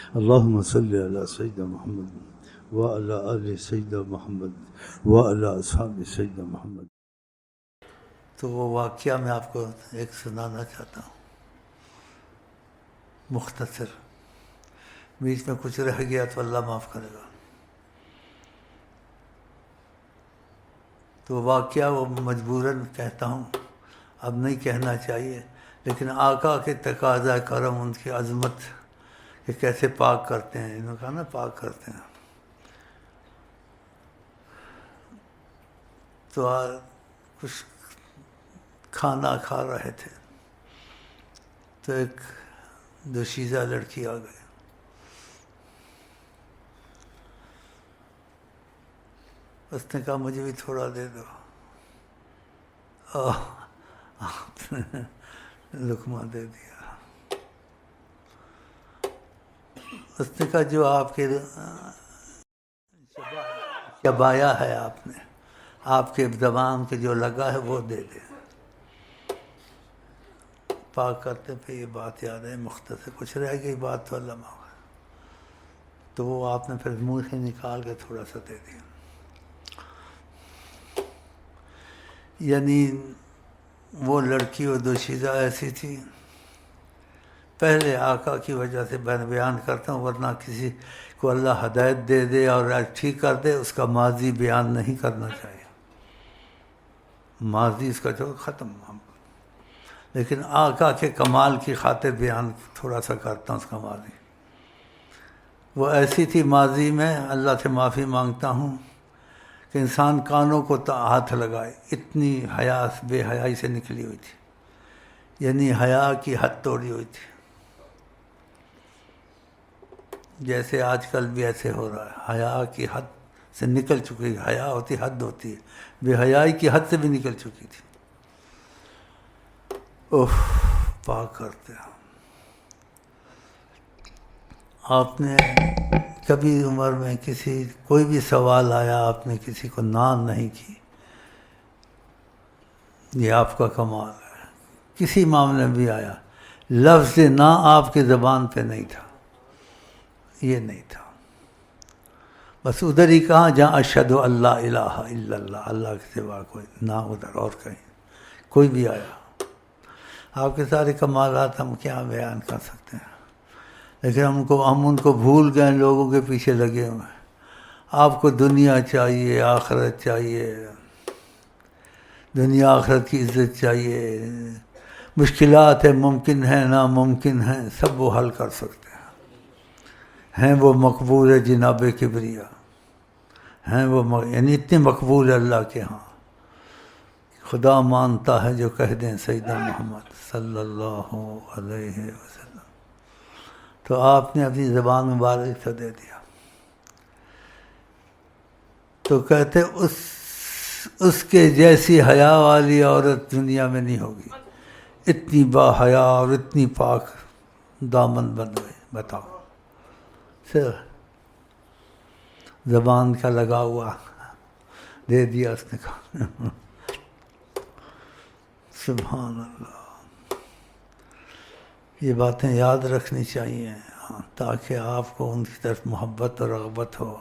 اللهم صل على سيدنا محمد وعلى آل سيدنا محمد وعلى أصحاب سيدنا محمد. تو وہ واقعہ میں آپ کو ایک سنانا چاہتا ہوں مختصر، بیچ میں کچھ رہ گیا تو اللہ معاف کرے گا. تو واقعہ وہ مجبوراً کہتا ہوں، اب نہیں کہنا چاہیے، لیکن آقا کے تقاضا کرم، ان کی عظمت کہ کیسے پاک کرتے ہیں، انہوں نے کہا نا پاک کرتے ہیں. تو کچھ کھانا کھا رہے تھے تو ایک دوشیزہ لڑکی آ گئی. اس نے کہا مجھے بھی تھوڑا دے دو. آپ نے لقمہ دے دیا. اس نے کہا جو آپ کے چبایا ہے آپ نے، آپ کے زبان کے جو لگا ہے وہ دے دے. پاک کرتے پہ یہ بات یاد ہے، مختصر کچھ رہ گئی بات تو اللہ معاف. تو وہ آپ نے پھر منہ سے نکال کے تھوڑا سا دے دیا. یعنی وہ لڑکی وہ دوشیزہ ایسی تھی، پہلے آقا کی وجہ سے میں بیان کرتا ہوں، ورنہ کسی کو اللہ ہدایت دے دے اور ٹھیک کر دے اس کا ماضی بیان نہیں کرنا چاہیے. ماضی اس کا جو ختم، لیکن آقا کے کمال کی خاطر بیان تھوڑا سا کرتا ہوں اس کا ماضی. وہ ایسی تھی ماضی میں، اللہ سے معافی مانگتا ہوں کہ انسان کانوں کو ہاتھ لگائے، اتنی حیا بے حیائی سے نکلی ہوئی تھی، یعنی حیا کی حد توڑی ہوئی تھی. جیسے آج کل بھی ایسے ہو رہا ہے، حیا کی حد سے نکل چکی. حیا ہوتی حد ہوتی ہے، بے حیائی کی حد سے بھی نکل چکی تھی. پاک کرتے ہیں. آپ نے کبھی عمر میں کوئی بھی سوال آیا آپ نے کسی کو نہ نہیں کی، یہ آپ کا کمال ہے. کسی معاملے میں بھی آیا، لفظ نہ آپ کی زبان پہ نہیں تھا، یہ نہیں تھا. بس ادھر ہی کہاں جہاں اشہد اللہ الہ الا اللہ، اللہ کے سوا کوئی نہ، ادھر اور کہیں کوئی بھی آیا. آپ کے سارے کمالات ہم کیا بیان کر سکتے ہیں، لیکن ہم ان کو بھول گئے، لوگوں کے پیچھے لگے ہوئے. آپ کو دنیا چاہیے، آخرت چاہیے، دنیا آخرت کی عزت چاہیے. مشکلات ہیں، ممکن ہیں، ناممکن ہیں، سب وہ حل کر سکتے ہیں وہ مقبول ہے جناب کبریا ہیں وہ، یعنی اتنے مقبول ہے اللہ کے ہاں. خدا مانتا ہے جو کہہ دیں سیدنا محمد صلی اللہ علیہ وسلم. تو آپ نے اپنی زبان مبارک سے دے دیا. تو کہتے اس کے جیسی حیا والی عورت دنیا میں نہیں ہوگی. اتنی با حیا اور اتنی پاک دامن بن گئی. بتاؤ، صرف زبان کا لگا ہوا دے دیا اس نے کہا. سبحان اللہ. یہ باتیں یاد رکھنی چاہیے تاکہ آپ کو ان کی طرف محبت اور رغبت ہو.